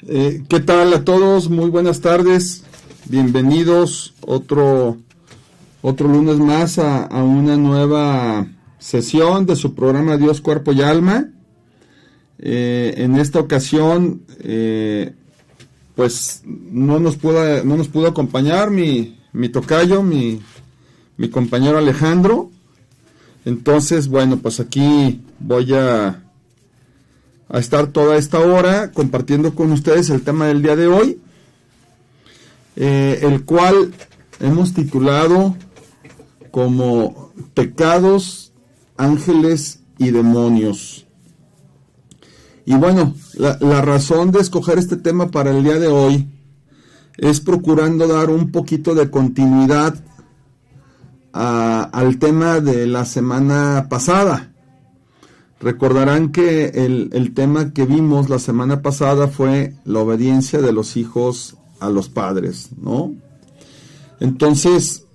¿Qué tal a todos? Muy buenas tardes. Bienvenidos otro lunes más a una nueva sesión de su programa Dios, Cuerpo y Alma. En esta ocasión, pues no nos pudo acompañar mi tocayo, mi compañero Alejandro. Entonces, bueno, pues aquí voy a estar toda esta hora compartiendo con ustedes el tema del día de hoy, el cual hemos titulado como Pecados, Ángeles y Demonios. Y bueno, la razón de escoger este tema para el día de hoy es procurando dar un poquito de continuidad al tema de la semana pasada. Recordarán que el tema que vimos la semana pasada fue la obediencia de los hijos a los padres, ¿no? Entonces,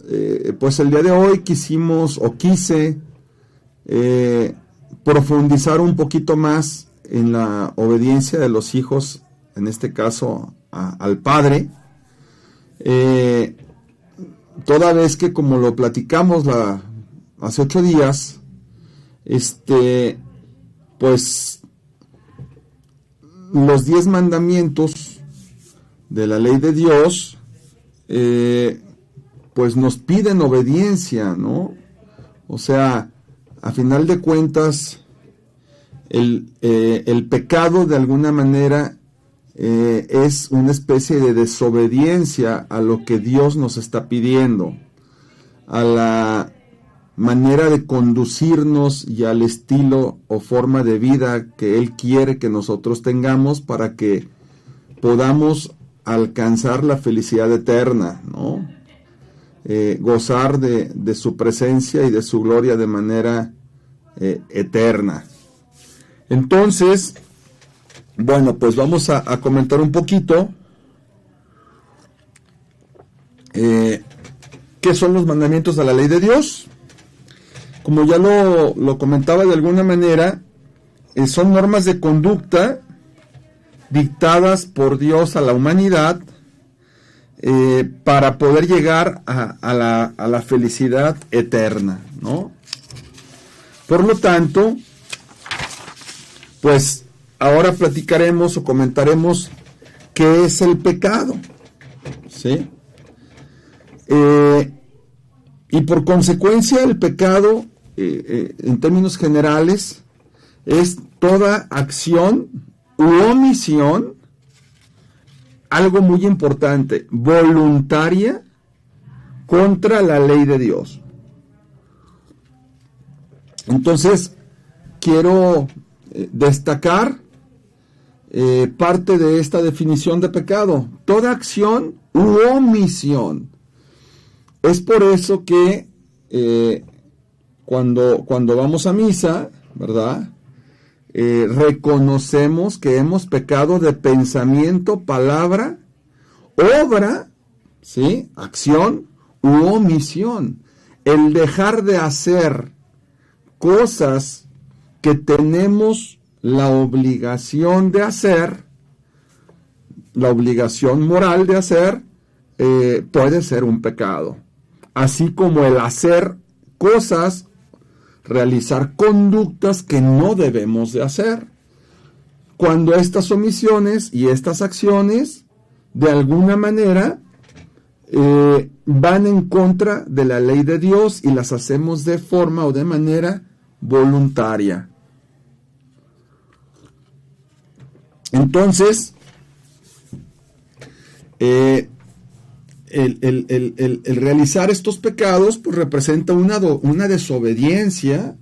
pues el día de hoy quise profundizar un poquito más en la obediencia de los hijos, en este caso al padre, toda vez que, como lo platicamos hace 8 días, pues los 10 mandamientos de la ley de Dios, pues nos piden obediencia, ¿no? O sea, a final de cuentas, el pecado de alguna manera es una especie de desobediencia a lo que Dios nos está pidiendo, a la manera de conducirnos y al estilo o forma de vida que Él quiere que nosotros tengamos para que podamos alcanzar la felicidad eterna, ¿no? Gozar de su presencia y de su gloria de manera eterna. Entonces, bueno, pues vamos a comentar un poquito qué son los mandamientos de la ley de Dios. Como ya lo comentaba de alguna manera, son normas de conducta dictadas por Dios a la humanidad para poder llegar a la felicidad eterna, ¿no? Por lo tanto, pues ahora platicaremos o comentaremos qué es el pecado, ¿sí? Y por consecuencia el pecado, en términos generales, es toda acción u omisión, algo muy importante, voluntaria, contra la ley de Dios. Entonces, quiero destacar parte de esta definición de pecado: toda acción u omisión. Es por eso que cuando vamos a misa, ¿verdad? Reconocemos que hemos pecado de pensamiento, palabra, obra, ¿sí? Acción u omisión. El dejar de hacer cosas que tenemos la obligación de hacer, la obligación moral de hacer, puede ser un pecado. Así como el hacer cosas, realizar conductas que no debemos de hacer. Cuando estas omisiones y estas acciones, de alguna manera, van en contra de la ley de Dios y las hacemos de forma o de manera voluntaria. Entonces, el realizar estos pecados pues representa una desobediencia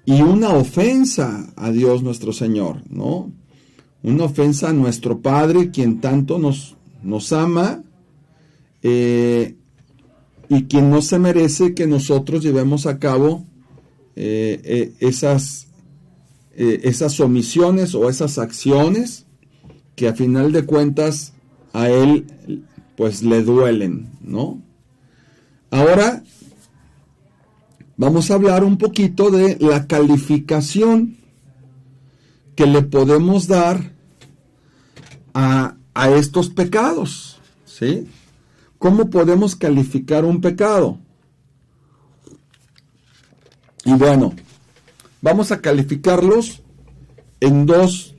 y una ofensa a Dios nuestro Señor, ¿no? Una ofensa a nuestro Padre, quien tanto nos ama y quien no se merece que nosotros llevemos a cabo esas omisiones o esas acciones que a final de cuentas a Él pues le duelen, ¿no? Ahora vamos a hablar un poquito de la calificación que le podemos dar a estos pecados, ¿sí? ¿Cómo podemos calificar un pecado? Y bueno, vamos a calificarlos en dos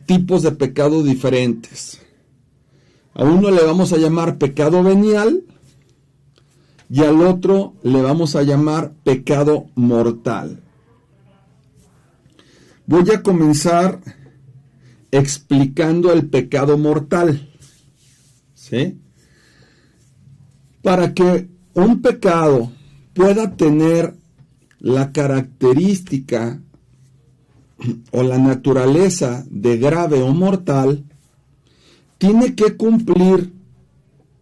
tipos de pecado diferentes. A uno le vamos a llamar pecado venial y al otro le vamos a llamar pecado mortal. Voy a comenzar explicando el pecado mortal, ¿sí? Para que un pecado pueda tener la característica o la naturaleza de grave o mortal, tiene que cumplir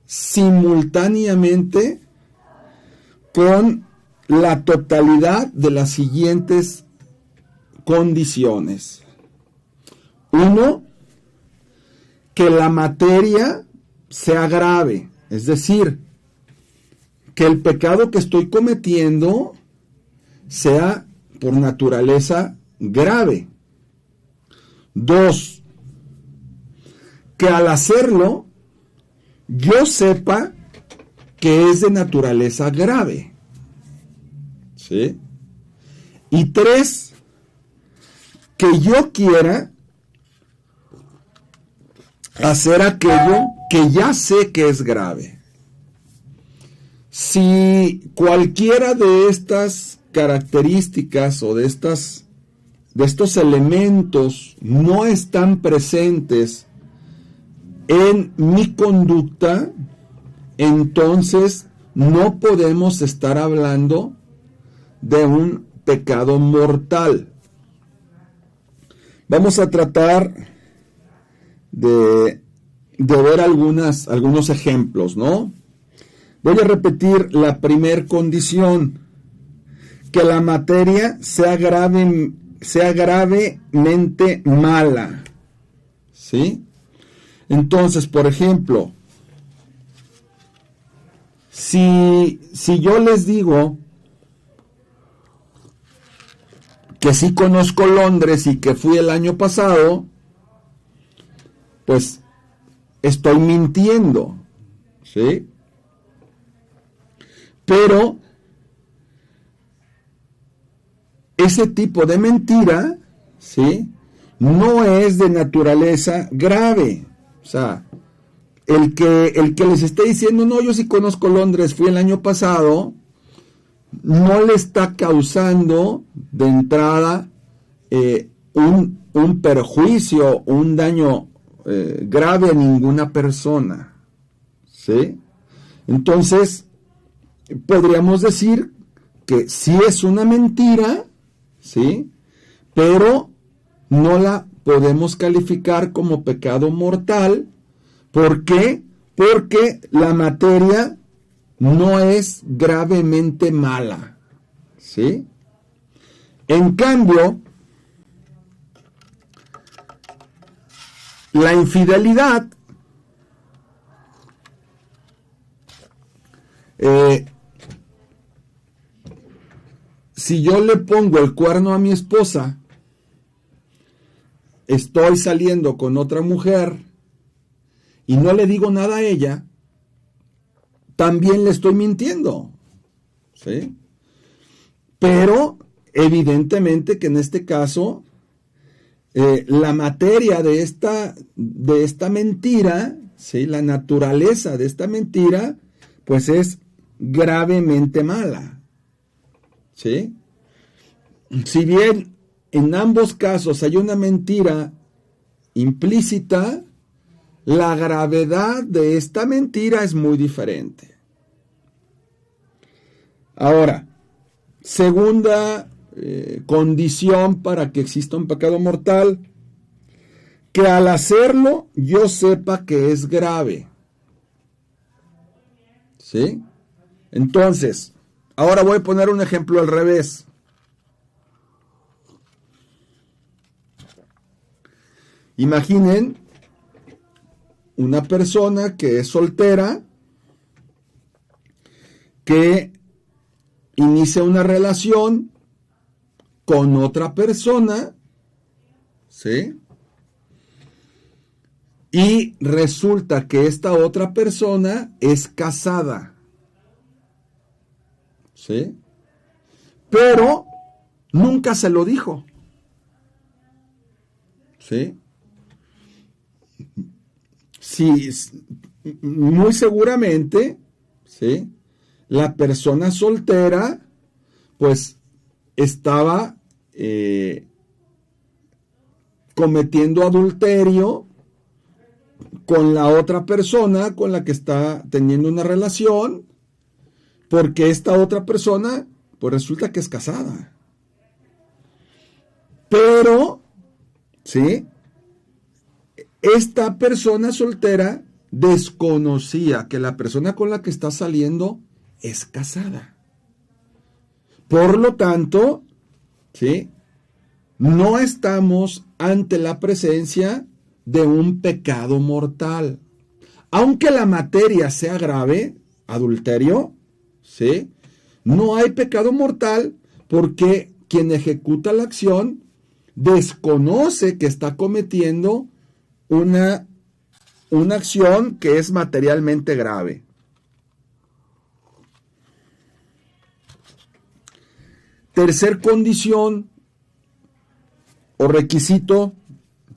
simultáneamente con la totalidad de las siguientes condiciones. Uno, que la materia sea grave, es decir, que el pecado que estoy cometiendo sea por naturaleza grave. Dos, que al hacerlo yo sepa que es de naturaleza grave. ¿Sí? Y tres, que yo quiera hacer aquello que ya sé que es grave. Si cualquiera de estas características o de estos elementos no están presentes en mi conducta, entonces no podemos estar hablando de un pecado mortal. Vamos a tratar de ver algunos ejemplos, ¿no? Voy a repetir la primer condición: que la materia sea gravemente mala, ¿sí? Entonces, por ejemplo, si yo les digo que sí conozco Londres y que fui el año pasado, pues estoy mintiendo, ¿sí? Pero ese tipo de mentira, ¿sí?, no es de naturaleza grave. O sea, el que les esté diciendo, no, yo sí conozco Londres, fui el año pasado, no le está causando de entrada un perjuicio, un daño grave a ninguna persona, ¿sí? Entonces, podríamos decir que sí es una mentira, ¿sí?, pero no la podemos calificar como pecado mortal. ¿Por qué? Porque la materia no es gravemente mala, ¿sí? En cambio, la infidelidad si yo le pongo el cuerno a mi esposa, estoy saliendo con otra mujer y no le digo nada a ella, también le estoy mintiendo, ¿sí? Pero evidentemente que en este caso la materia de esta mentira, ¿sí?, la naturaleza de esta mentira, pues es gravemente mala, ¿sí? Si bien en ambos casos hay una mentira implícita, la gravedad de esta mentira es muy diferente. Ahora, segunda condición para que exista un pecado mortal: que al hacerlo yo sepa que es grave, ¿sí? Entonces, ahora voy a poner un ejemplo al revés. Imaginen una persona que es soltera, que inicia una relación con otra persona, ¿sí?, y resulta que esta otra persona es casada, ¿sí? Pero nunca se lo dijo, ¿sí? Sí, muy seguramente, ¿sí? La persona soltera, pues, estaba cometiendo adulterio con la otra persona con la que está teniendo una relación, porque esta otra persona, pues resulta que es casada. Pero, ¿sí? Esta persona soltera desconocía que la persona con la que está saliendo es casada. Por lo tanto, ¿sí? No estamos ante la presencia de un pecado mortal. Aunque la materia sea grave, adulterio, ¿sí? No hay pecado mortal porque quien ejecuta la acción desconoce que está cometiendo una acción que es materialmente grave. Tercer condición o requisito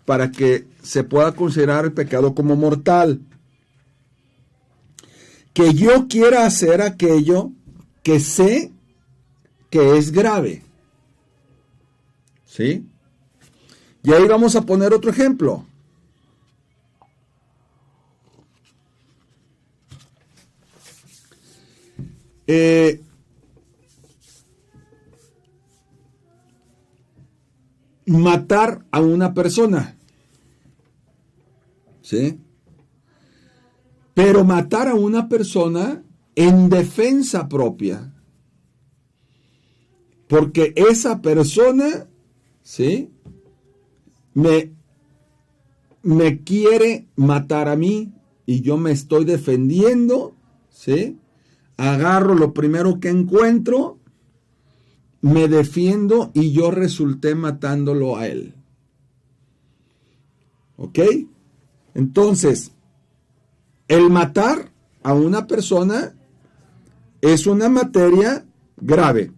para que se pueda considerar el pecado como mortal: que yo quiera hacer aquello que sé que es grave. ¿Sí? Y ahí vamos a poner otro ejemplo. Matar a una persona. ¿Sí? Pero matar a una persona en defensa propia. Porque esa persona, ¿sí? Me quiere matar a mí y yo me estoy defendiendo, ¿sí? Agarro lo primero que encuentro, me defiendo y yo resulté matándolo a él. ¿Ok? Entonces, el matar a una persona es una materia grave.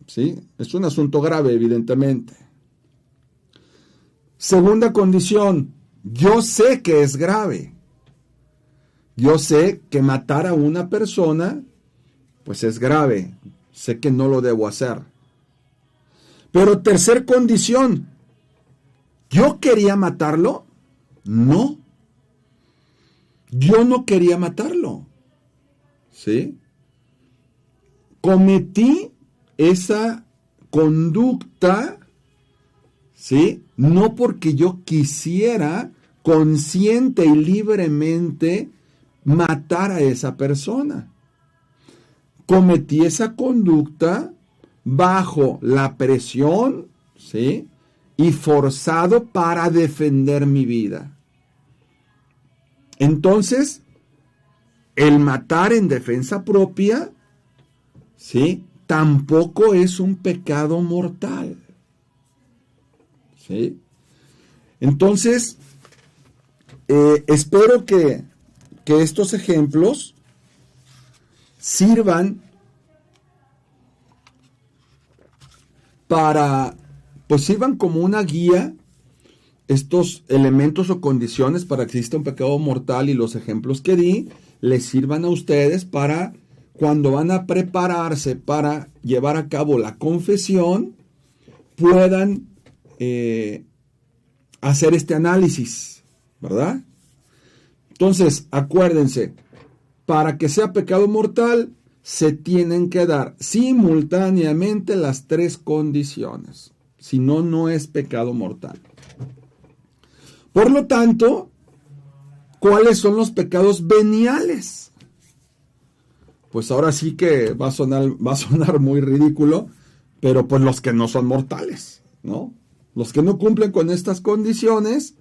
¿Sí? Es un asunto grave, evidentemente. Segunda condición, yo sé que es grave. Yo sé que matar a una persona, pues es grave. Sé que no lo debo hacer. Pero tercer condición, ¿yo quería matarlo? No. Yo no quería matarlo. ¿Sí? Cometí esa conducta, ¿sí? No porque yo quisiera consciente y libremente matar a esa persona. Cometí esa conducta bajo la presión, ¿sí? Y forzado para defender mi vida. Entonces, el matar en defensa propia, ¿sí? Tampoco es un pecado mortal. ¿Sí? Entonces, espero que estos ejemplos sirvan pues sirvan como una guía, estos elementos o condiciones para que exista un pecado mortal, y los ejemplos que di les sirvan a ustedes para cuando van a prepararse para llevar a cabo la confesión, puedan hacer este análisis, ¿verdad? Entonces, acuérdense, para que sea pecado mortal, se tienen que dar simultáneamente las tres condiciones. Si no, no es pecado mortal. Por lo tanto, ¿cuáles son los pecados veniales? Pues ahora sí que va a sonar muy ridículo, pero pues los que no son mortales, ¿no? Los que no cumplen con estas condiciones,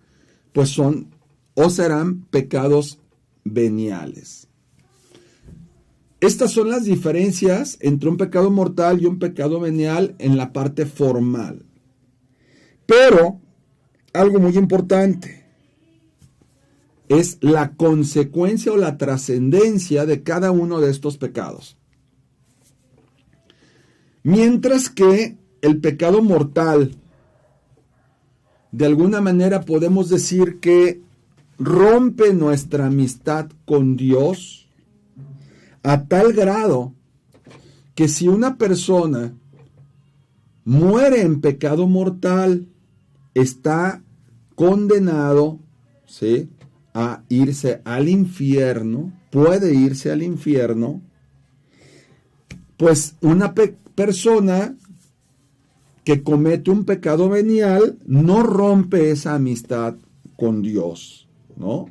pues son o serán pecados veniales. Estas son las diferencias entre un pecado mortal y un pecado venial en la parte formal. Pero, algo muy importante, es la consecuencia o la trascendencia de cada uno de estos pecados. Mientras que el pecado mortal, de alguna manera podemos decir que rompe nuestra amistad con Dios a tal grado que si una persona muere en pecado mortal, está condenado, ¿sí?, a irse al infierno, puede irse al infierno, pues una persona que comete un pecado venial no rompe esa amistad con Dios, ¿no?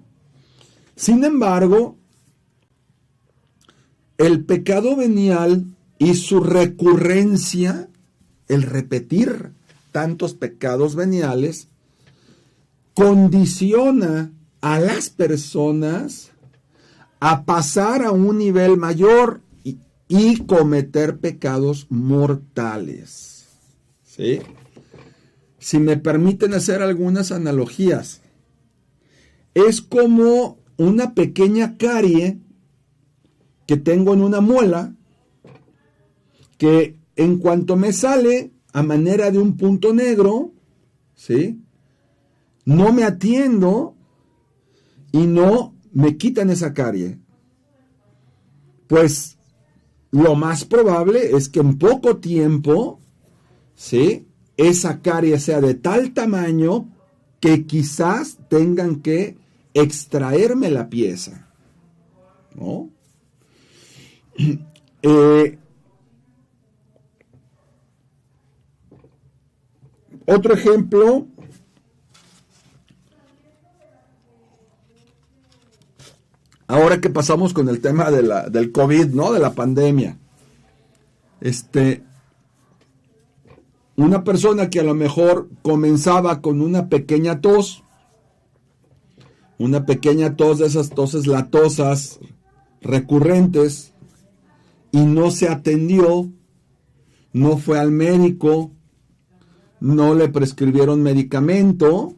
Sin embargo, el pecado venial y su recurrencia, el repetir tantos pecados veniales, condiciona a las personas a pasar a un nivel mayor y cometer pecados mortales. ¿Sí? Si me permiten hacer algunas analogías, es como una pequeña carie que tengo en una muela, que en cuanto me sale a manera de un punto negro, ¿sí?, no me atiendo y no me quitan esa carie. Pues lo más probable es que en poco tiempo, ¿sí?, esa carie sea de tal tamaño que quizás tengan que extraerme la pieza, ¿no? Otro ejemplo, ahora que pasamos con el tema del COVID, ¿no?, de la pandemia. Una persona que a lo mejor comenzaba con una pequeña tos de esas toses latosas recurrentes, y no se atendió, no fue al médico, no le prescribieron medicamento,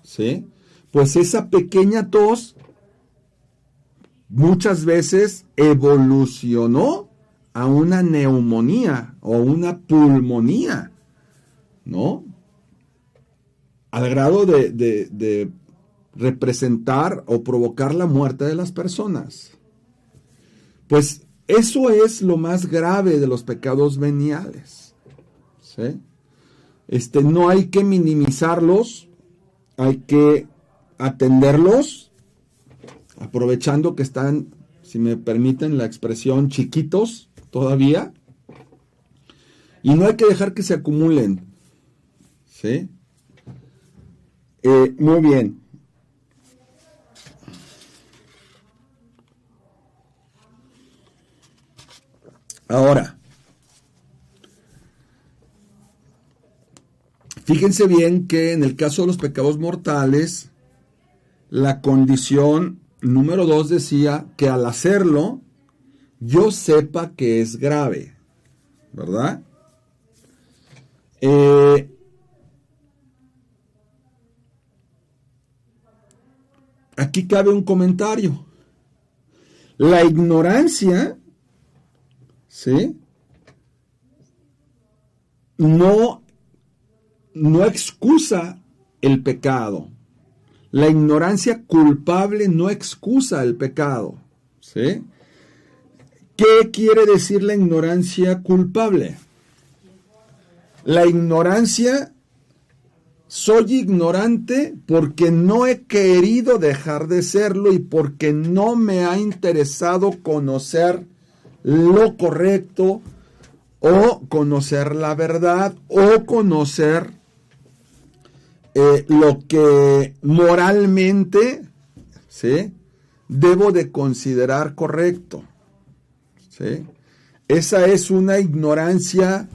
¿sí?, pues esa pequeña tos muchas veces evolucionó a una neumonía o una pulmonía, ¿no?, al grado de representar o provocar la muerte de las personas. Pues eso es lo más grave de los pecados veniales, ¿sí? No hay que minimizarlos, hay que atenderlos, aprovechando que están, si me permiten la expresión, chiquitos todavía, y no hay que dejar que se acumulen, ¿sí? Muy bien. Ahora, fíjense bien que en el caso de los pecados mortales, la condición número 2 decía que al hacerlo, yo sepa que es grave, ¿verdad? Aquí cabe un comentario. La ignorancia, ¿sí?, no excusa el pecado. La ignorancia culpable no excusa el pecado, ¿sí? ¿Qué quiere decir la ignorancia culpable? La ignorancia, soy ignorante porque no he querido dejar de serlo y porque no me ha interesado conocer lo correcto o conocer la verdad o conocer lo que moralmente, ¿sí?, debo de considerar correcto, ¿sí? Esa es una ignorancia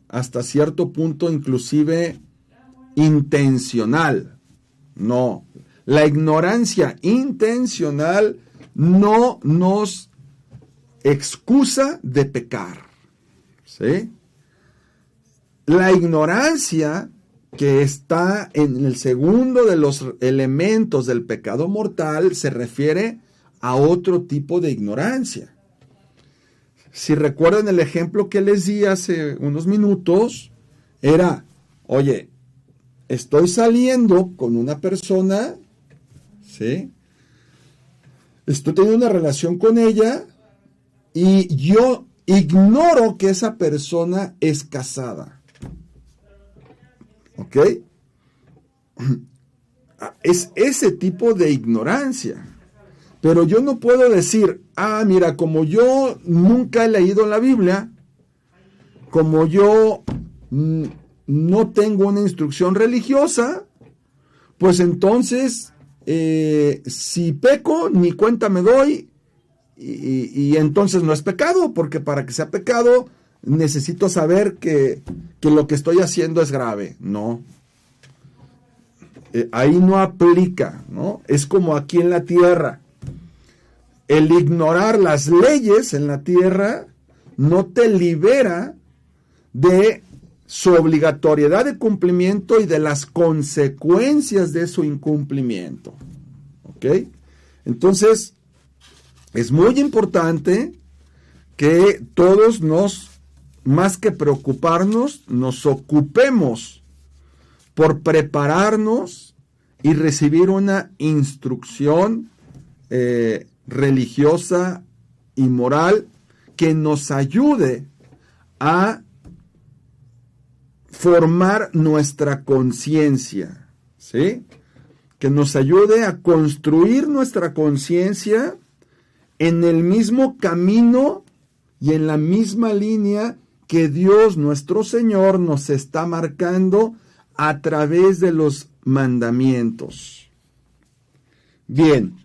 hasta cierto punto inclusive intencional. No, la ignorancia intencional no nos excusa de pecar, ¿sí? La ignorancia que está en el segundo de los elementos del pecado mortal se refiere a otro tipo de ignorancia. Si recuerdan el ejemplo que les di hace unos minutos, era, oye, estoy saliendo con una persona, ¿sí? Estoy teniendo una relación con ella y yo ignoro que esa persona es casada. ¿Ok? Es ese tipo de ignorancia. Pero yo no puedo decir, mira, como yo nunca he leído la Biblia, como yo no tengo una instrucción religiosa, pues entonces, si peco, ni cuenta me doy, y entonces no es pecado, porque para que sea pecado, necesito saber que lo que estoy haciendo es grave. No. Ahí no aplica, ¿no? Es como aquí en la tierra. El ignorar las leyes en la tierra no te libera de su obligatoriedad de cumplimiento y de las consecuencias de su incumplimiento. ¿Ok? Entonces, es muy importante que todos más que preocuparnos, nos ocupemos por prepararnos y recibir una instrucción religiosa y moral que nos ayude a formar nuestra conciencia, ¿sí? Que nos ayude a construir nuestra conciencia en el mismo camino y en la misma línea que Dios nuestro Señor nos está marcando a través de los mandamientos. Bien.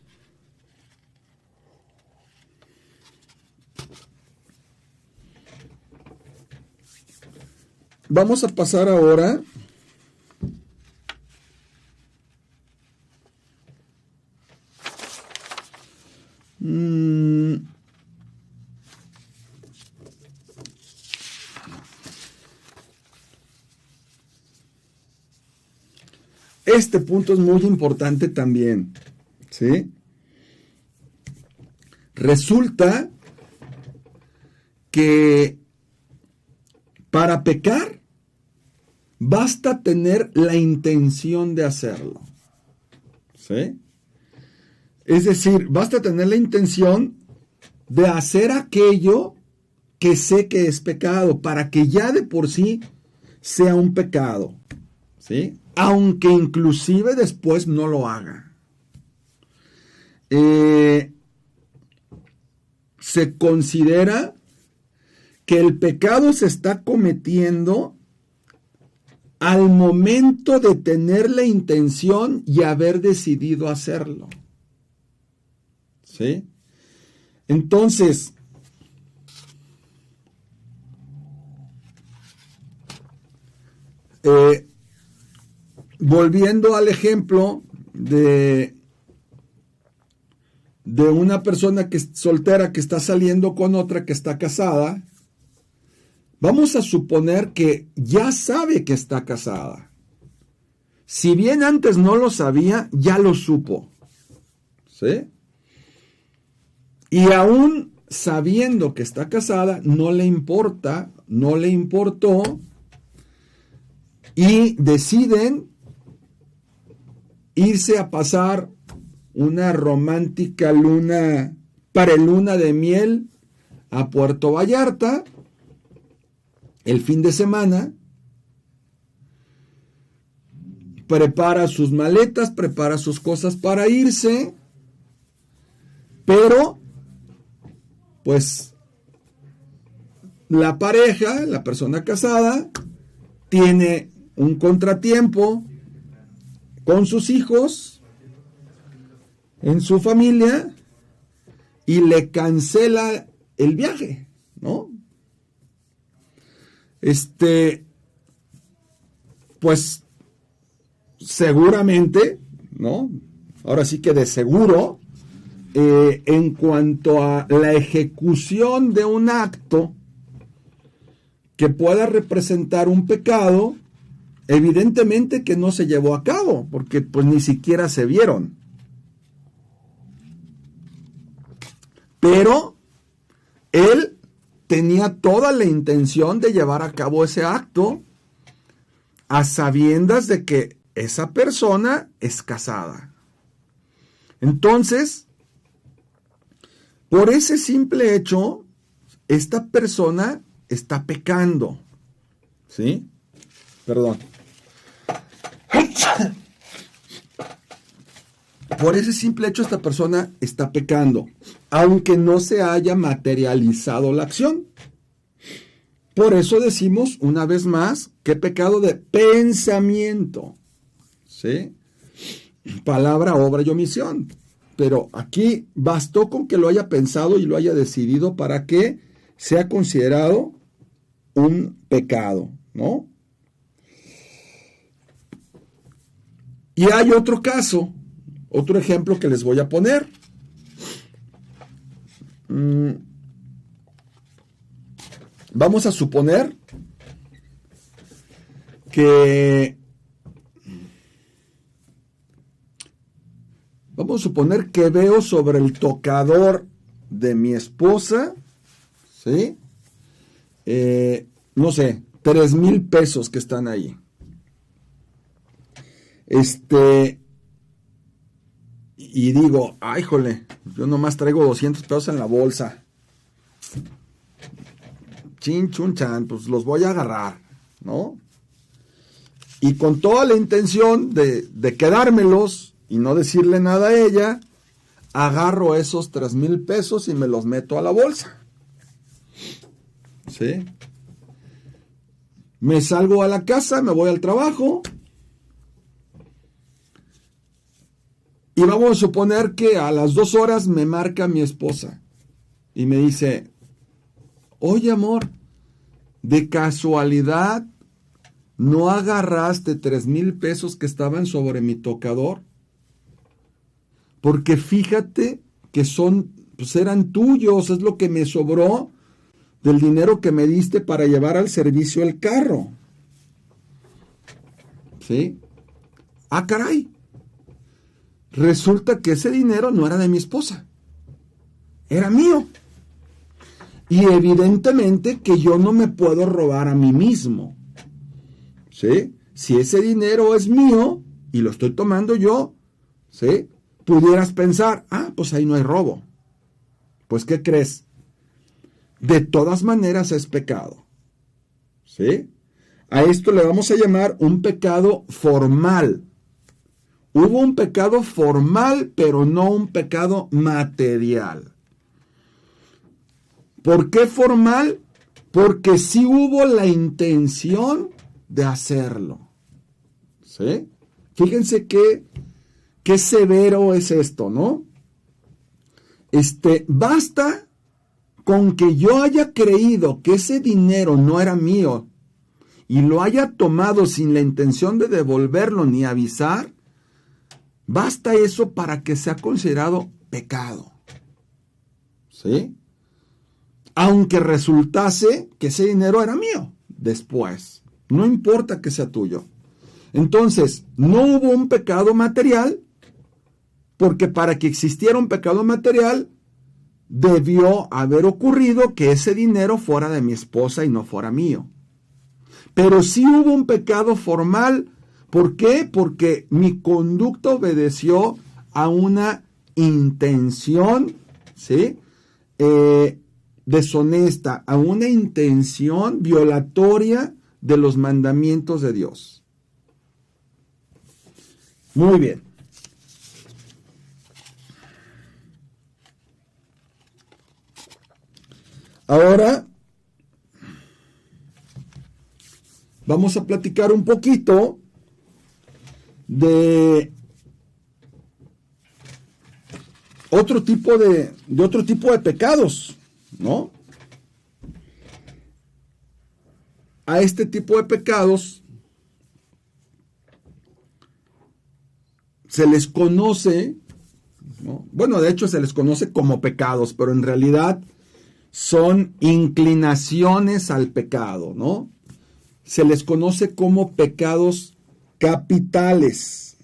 Vamos a pasar ahora este punto es muy importante también, ¿sí? Resulta que para pecar basta tener la intención de hacerlo, ¿sí? Es decir, basta tener la intención de hacer aquello que sé que es pecado, para que ya de por sí sea un pecado, ¿sí? Aunque inclusive después no lo haga. Se considera que el pecado se está cometiendo al momento de tener la intención y haber decidido hacerlo. ¿Sí? Entonces, volviendo al ejemplo de una persona que es soltera que está saliendo con otra que está casada, vamos a suponer que ya sabe que está casada. Si bien antes no lo sabía, ya lo supo. ¿Sí? Y aún sabiendo que está casada, no le importa, no le importó, y deciden irse a pasar una romántica preluna de miel a Puerto Vallarta el fin de semana. Prepara sus maletas, prepara sus cosas para irse, pero pues la pareja, la persona casada, tiene un contratiempo con sus hijos, en su familia, y le cancela el viaje, ¿no? Pues seguramente, ¿no? Ahora sí que de seguro, en cuanto a la ejecución de un acto que pueda representar un pecado, Evidentemente que no se llevó a cabo, porque pues ni siquiera se vieron. Pero él tenía toda la intención de llevar a cabo ese acto a sabiendas de que esa persona es casada. Entonces, por ese simple hecho, esta persona está pecando. ¿Sí? Perdón. Por ese simple hecho, esta persona está pecando, aunque no se haya materializado la acción. Por eso decimos una vez más que pecado de pensamiento, ¿sí? Palabra, obra y omisión. Pero aquí bastó con que lo haya pensado y lo haya decidido para que sea considerado un pecado, ¿no? Y hay otro caso, otro ejemplo que les voy a poner. Vamos a suponer que veo sobre el tocador de mi esposa, ¿sí? No sé, 3,000 pesos que están ahí. Y digo, ay, jole, yo nomás traigo 200 pesos en la bolsa. Chin, chun, chan, pues los voy a agarrar, ¿no? Y con toda la intención de quedármelos y no decirle nada a ella, agarro esos 3,000 pesos y me los meto a la bolsa. ¿Sí? Me salgo a la casa, me voy al trabajo. Y vamos a suponer que a las 2 horas me marca mi esposa y me dice, oye amor, de casualidad no agarraste 3,000 pesos que estaban sobre mi tocador, porque fíjate que pues eran tuyos, es lo que me sobró del dinero que me diste para llevar al servicio el carro. ¿Sí? Ah, caray. Resulta que ese dinero no era de mi esposa, era mío. Y evidentemente que yo no me puedo robar a mí mismo. ¿Sí? Si ese dinero es mío y lo estoy tomando yo, ¿sí? Pudieras pensar, pues ahí no hay robo. Pues, ¿qué crees? De todas maneras es pecado. ¿Sí? A esto le vamos a llamar un pecado formal. Hubo un pecado formal, pero no un pecado material. ¿Por qué formal? Porque sí hubo la intención de hacerlo. ¿Sí? Fíjense qué severo es esto, ¿no? Basta con que yo haya creído que ese dinero no era mío y lo haya tomado sin la intención de devolverlo ni avisar, basta eso para que sea considerado pecado. ¿Sí? Aunque resultase que ese dinero era mío después. No importa que sea tuyo. Entonces, no hubo un pecado material, porque para que existiera un pecado material, debió haber ocurrido que ese dinero fuera de mi esposa y no fuera mío. Pero sí hubo un pecado formal. ¿Por qué? Porque mi conducta obedeció a una intención, ¿sí? Deshonesta, a una intención violatoria de los mandamientos de Dios. Muy bien. Ahora vamos a platicar un poquito de otro tipo de pecados, ¿no? A este tipo de pecados se les conoce, ¿no? Bueno, de hecho se les conoce como pecados, pero en realidad son inclinaciones al pecado, ¿no? se les conoce como pecados capitales,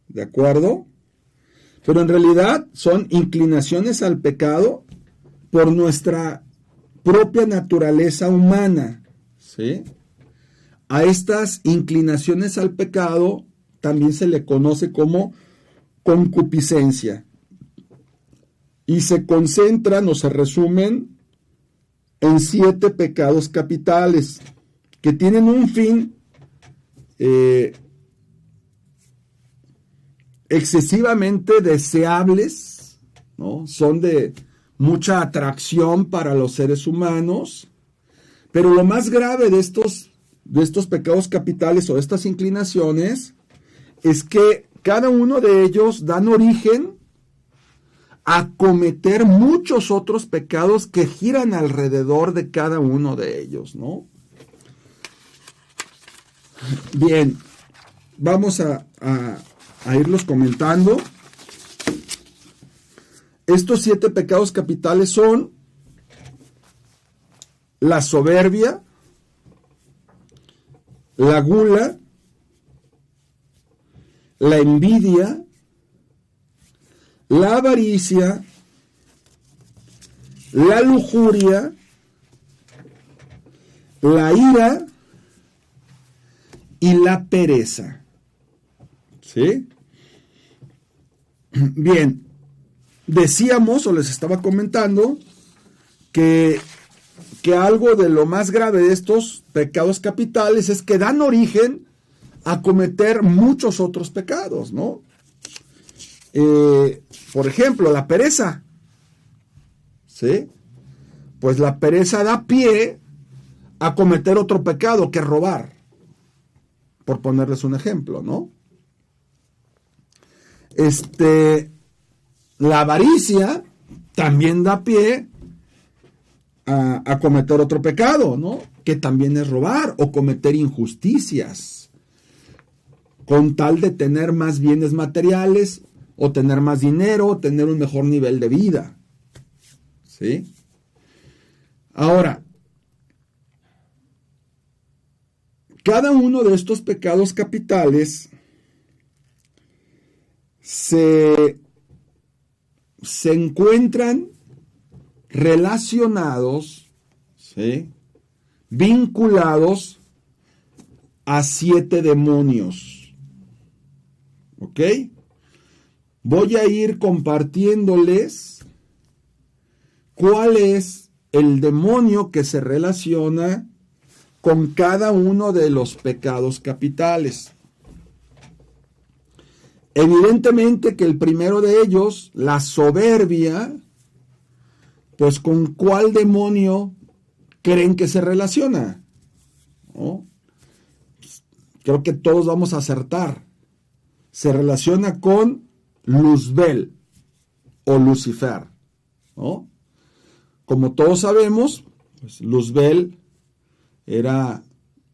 ¿de acuerdo? Pero en realidad son inclinaciones al pecado por nuestra propia naturaleza humana, ¿sí? A estas inclinaciones al pecado también se le conoce como concupiscencia. Y se concentran o se resumen en 7 pecados capitales que tienen un fin excesivamente deseables, ¿no? Son de mucha atracción para los seres humanos, pero lo más grave de estos pecados capitales o de estas inclinaciones es que cada uno de ellos dan origen a cometer muchos otros pecados que giran alrededor de cada uno de ellos, ¿no? Bien, vamos a irlos comentando. Estos 7 pecados capitales son la soberbia, la gula, la envidia, la avaricia, la lujuria, la ira y la pereza. ¿Sí? Bien, decíamos o les estaba comentando que algo de lo más grave de estos pecados capitales es que dan origen a cometer muchos otros pecados, ¿no? Por ejemplo, la pereza, ¿sí? Pues la pereza da pie a cometer otro pecado, que es robar, por ponerles un ejemplo, ¿no? La avaricia también da pie a cometer otro pecado, ¿no? Que también es robar o cometer injusticias, con tal de tener más bienes materiales, o tener más dinero, o tener un mejor nivel de vida. ¿Sí? Ahora, cada uno de estos pecados capitales se encuentran relacionados, ¿sí?, vinculados a 7 demonios. ¿Ok? Voy a ir compartiéndoles cuál es el demonio que se relaciona con cada uno de los pecados capitales. Evidentemente que el primero de ellos, la soberbia, pues ¿con cuál demonio creen que se relaciona? ¿No? Creo que todos vamos a acertar. Se relaciona con Luzbel o Lucifer, ¿no? Como todos sabemos, pues Luzbel era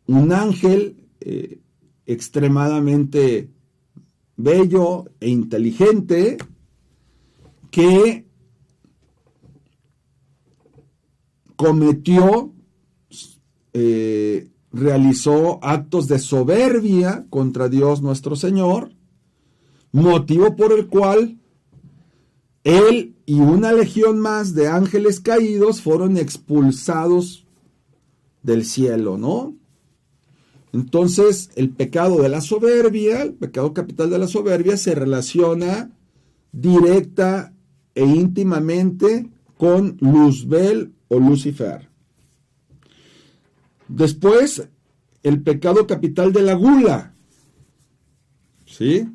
un ángel extremadamente bello e inteligente que realizó actos de soberbia contra Dios nuestro Señor, motivo por el cual él y una legión más de ángeles caídos fueron expulsados del cielo, ¿no? Entonces, el pecado de la soberbia, el pecado capital de la soberbia, se relaciona directa e íntimamente con Luzbel o Lucifer. Después, el pecado capital de la gula, ¿sí?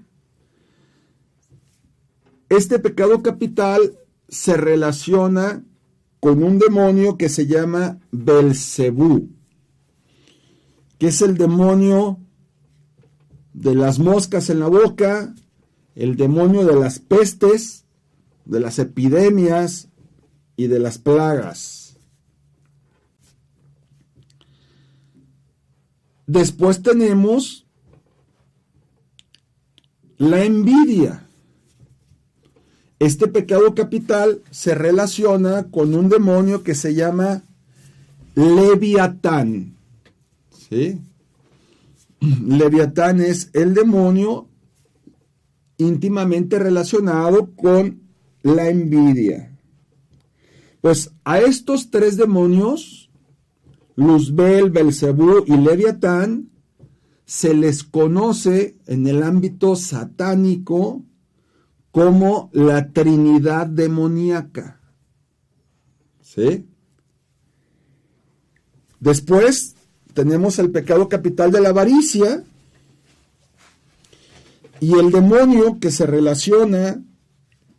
Este pecado capital se relaciona con un demonio que se llama Belcebú, que es el demonio de las moscas en la boca, el demonio de las pestes, de las epidemias y de las plagas. Después tenemos la envidia. Este pecado capital se relaciona con un demonio que se llama Leviatán, ¿sí? Leviatán es el demonio íntimamente relacionado con la envidia. Pues a estos tres demonios, Luzbel, Belcebú y Leviatán, se les conoce en el ámbito satánico como la Trinidad demoníaca. ¿Sí? Después tenemos el pecado capital de la avaricia y el demonio que se relaciona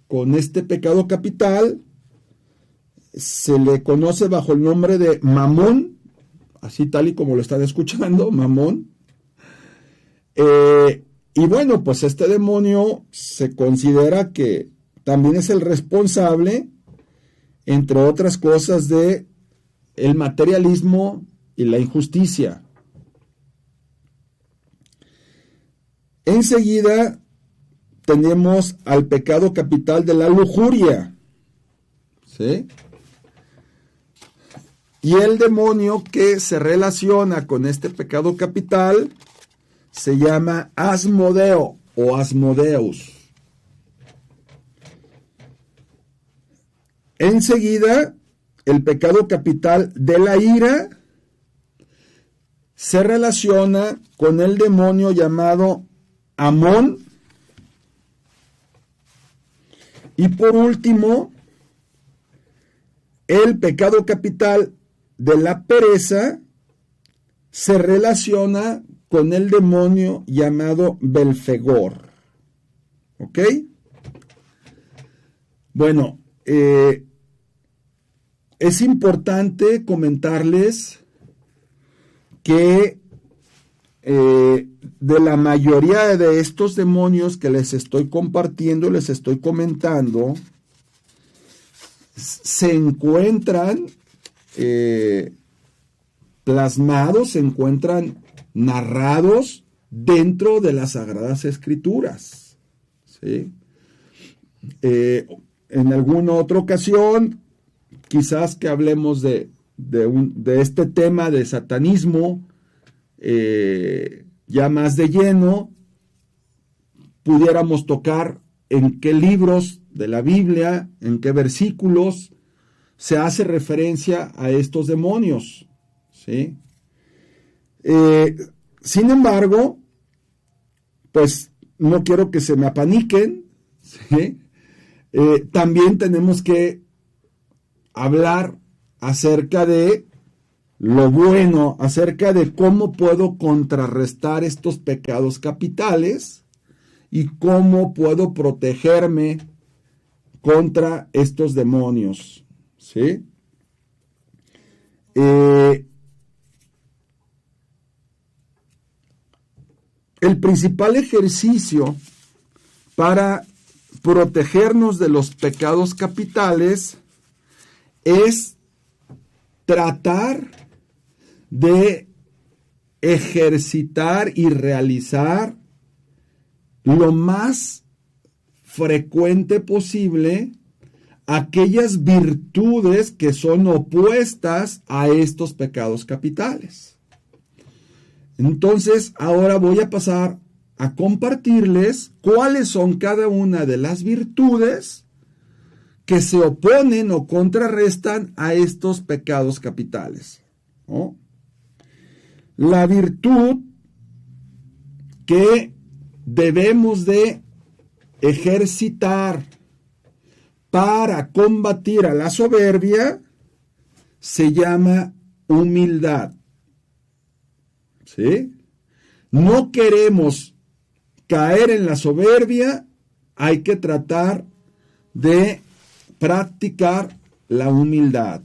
con este pecado capital se le conoce bajo el nombre de Mamón, así tal y como lo están escuchando, Mamón. Y bueno, pues este demonio se considera que también es el responsable, entre otras cosas, de el materialismo y la injusticia. Enseguida tenemos al pecado capital de la lujuria, ¿sí? Y el demonio que se relaciona con este pecado capital se llama Asmodeo o Asmodeus. Enseguida, el pecado capital de la ira se relaciona con el demonio llamado Amón. Y por último, el pecado capital de la pereza se relaciona con el demonio llamado Belfegor. ¿Ok? Bueno, es importante comentarles que de la mayoría de estos demonios que les estoy compartiendo, les estoy comentando, se encuentran plasmados, se encuentran narrados dentro de las Sagradas Escrituras, ¿sí? En alguna otra ocasión, quizás que hablemos de este tema de satanismo, ya más de lleno, pudiéramos tocar en qué libros de la Biblia, en qué versículos se hace referencia a estos demonios, ¿sí? Sin embargo, pues no quiero que se me apaniquen, ¿sí? También tenemos que hablar acerca de lo bueno, acerca de cómo puedo contrarrestar estos pecados capitales y cómo puedo protegerme contra estos demonios, ¿sí? El principal ejercicio para protegernos de los pecados capitales es tratar de ejercitar y realizar lo más frecuente posible aquellas virtudes que son opuestas a estos pecados capitales. Entonces, ahora voy a pasar a compartirles cuáles son cada una de las virtudes que se oponen o contrarrestan a estos pecados capitales, ¿no? La virtud que debemos de ejercitar para combatir a la soberbia se llama humildad, ¿sí? No queremos caer en la soberbia, hay que tratar de practicar la humildad.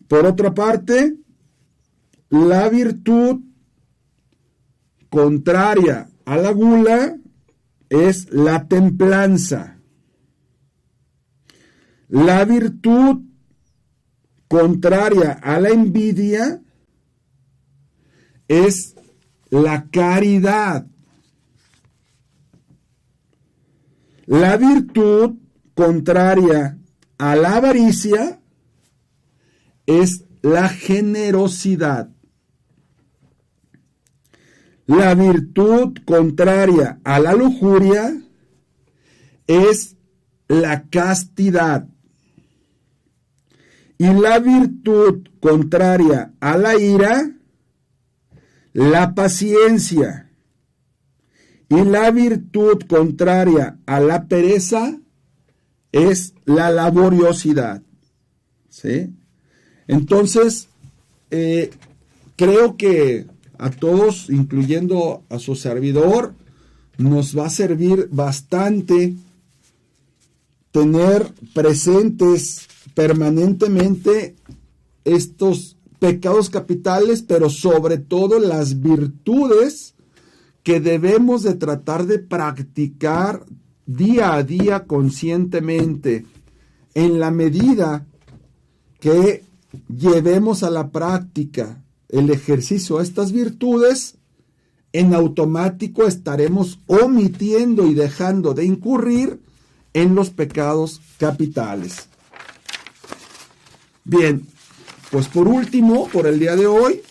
Por otra parte, la virtud contraria a la gula es la templanza. La virtud contraria a la envidia es la caridad. La virtud contraria a la avaricia es la generosidad. La virtud contraria a la lujuria es la castidad. Y la virtud contraria a la ira, la paciencia. Y la virtud contraria a la pereza es la laboriosidad. ¿Sí? Entonces, creo que a todos, incluyendo a su servidor, nos va a servir bastante tener presentes permanentemente estos pecados capitales, pero sobre todo las virtudes que debemos de tratar de practicar día a día conscientemente. En la medida que llevemos a la práctica el ejercicio de estas virtudes, en automático estaremos omitiendo y dejando de incurrir en los pecados capitales. Bien, pues por último, por el día de hoy,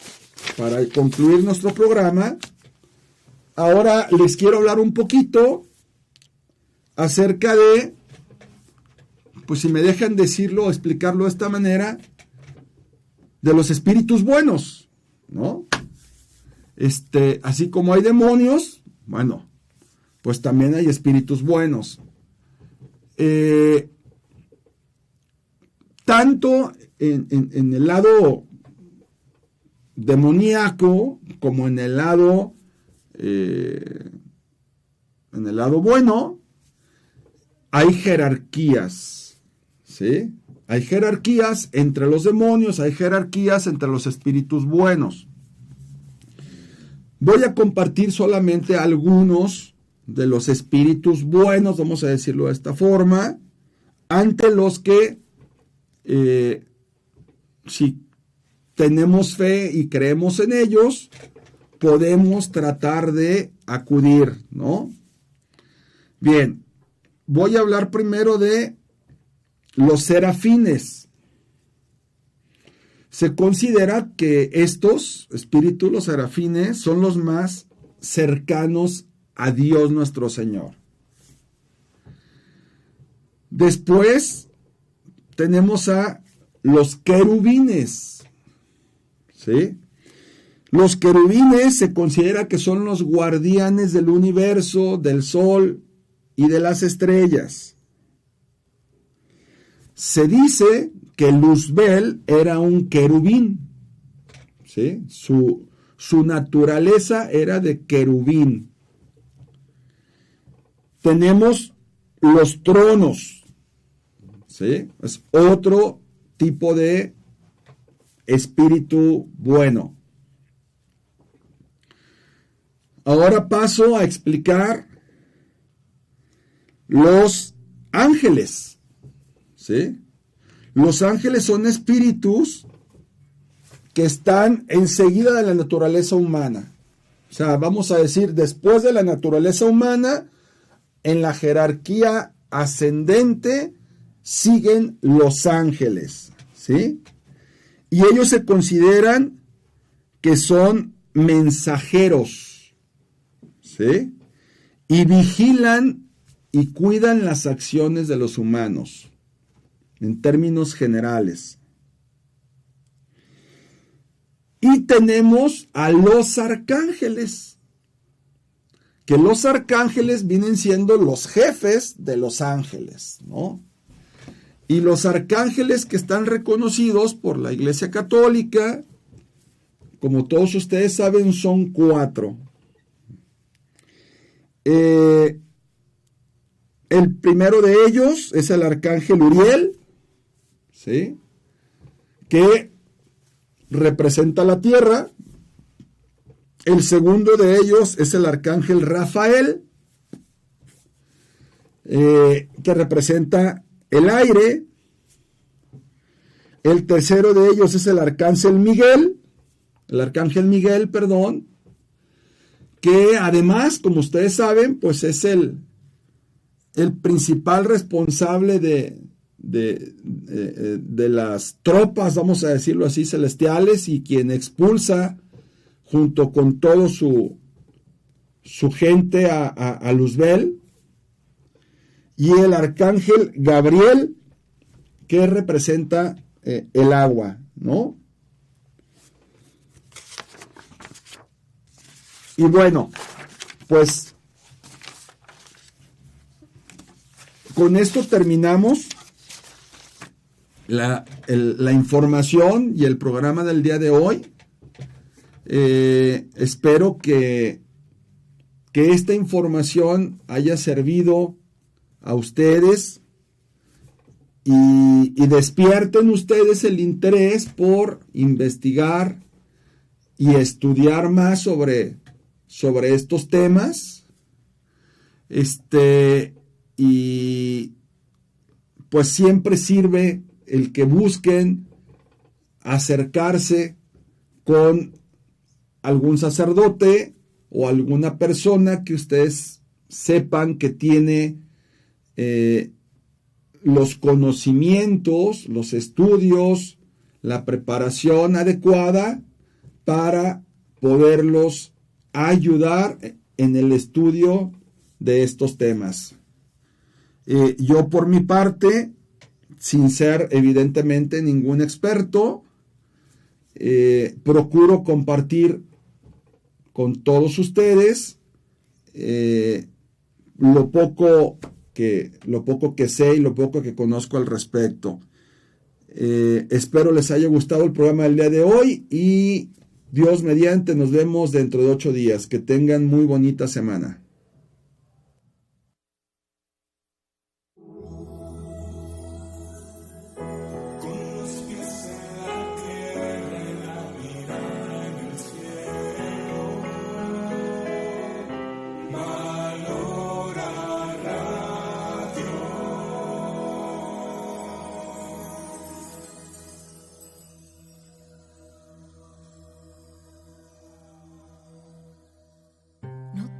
para concluir nuestro programa, ahora les quiero hablar un poquito acerca de, pues si me dejan decirlo, explicarlo de esta manera, de los espíritus buenos, ¿no? Así como hay demonios, bueno, pues también hay espíritus buenos. Tanto en el lado demoníaco como en el lado bueno, hay jerarquías, ¿sí? Hay jerarquías entre los demonios, hay jerarquías entre los espíritus buenos. Voy a compartir solamente algunos de los espíritus buenos, vamos a decirlo de esta forma, ante los que, si tenemos fe y creemos en ellos, podemos tratar de acudir, ¿no? Bien, voy a hablar primero de los serafines. Se considera que estos espíritus, los serafines, son los más cercanos a Dios nuestro Señor. Después tenemos a los querubines, ¿sí? Los querubines se considera que son los guardianes del universo, del sol y de las estrellas. Se dice que Luzbel era un querubín, ¿sí? Su naturaleza era de querubín. Tenemos los tronos, ¿sí? Es otro tipo de espíritu bueno. Ahora paso a explicar los ángeles, ¿sí? Los ángeles son espíritus que están enseguida de la naturaleza humana. O sea, vamos a decir, después de la naturaleza humana, en la jerarquía ascendente, siguen los ángeles, ¿sí? Y ellos se consideran que son mensajeros, ¿sí? Y vigilan y cuidan las acciones de los humanos, en términos generales. Y tenemos a los arcángeles, que los arcángeles vienen siendo los jefes de los ángeles, ¿no? Y los arcángeles que están reconocidos por la Iglesia Católica, como todos ustedes saben, son 4. El primero de ellos es el arcángel Uriel, ¿sí? Que representa la tierra. El segundo de ellos es el arcángel Rafael, que representa el aire. El tercero de ellos es el arcángel Miguel, que además, como ustedes saben, pues es el principal responsable de de las tropas, vamos a decirlo así, celestiales, y quien expulsa junto con todo su gente a Luzbel, y el arcángel Gabriel, que representa el agua, ¿no? Y bueno, pues con esto terminamos la información y el programa del día de hoy. Espero que esta información haya servido a ustedes y despierten ustedes el interés por investigar y estudiar más sobre estos temas. Y pues siempre sirve el que busquen acercarse con algún sacerdote o alguna persona que ustedes sepan que tiene los conocimientos, los estudios, la preparación adecuada para poderlos ayudar en el estudio de estos temas. Yo por mi parte, sin ser evidentemente ningún experto, procuro compartir con todos ustedes lo poco que sé y lo poco que conozco al respecto. Espero les haya gustado el programa del día de hoy y Dios mediante nos vemos dentro de 8 días. Que tengan muy bonita semana.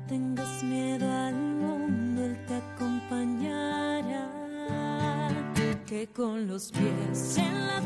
Tengas miedo al mundo, Él te acompañará, que con los pies en la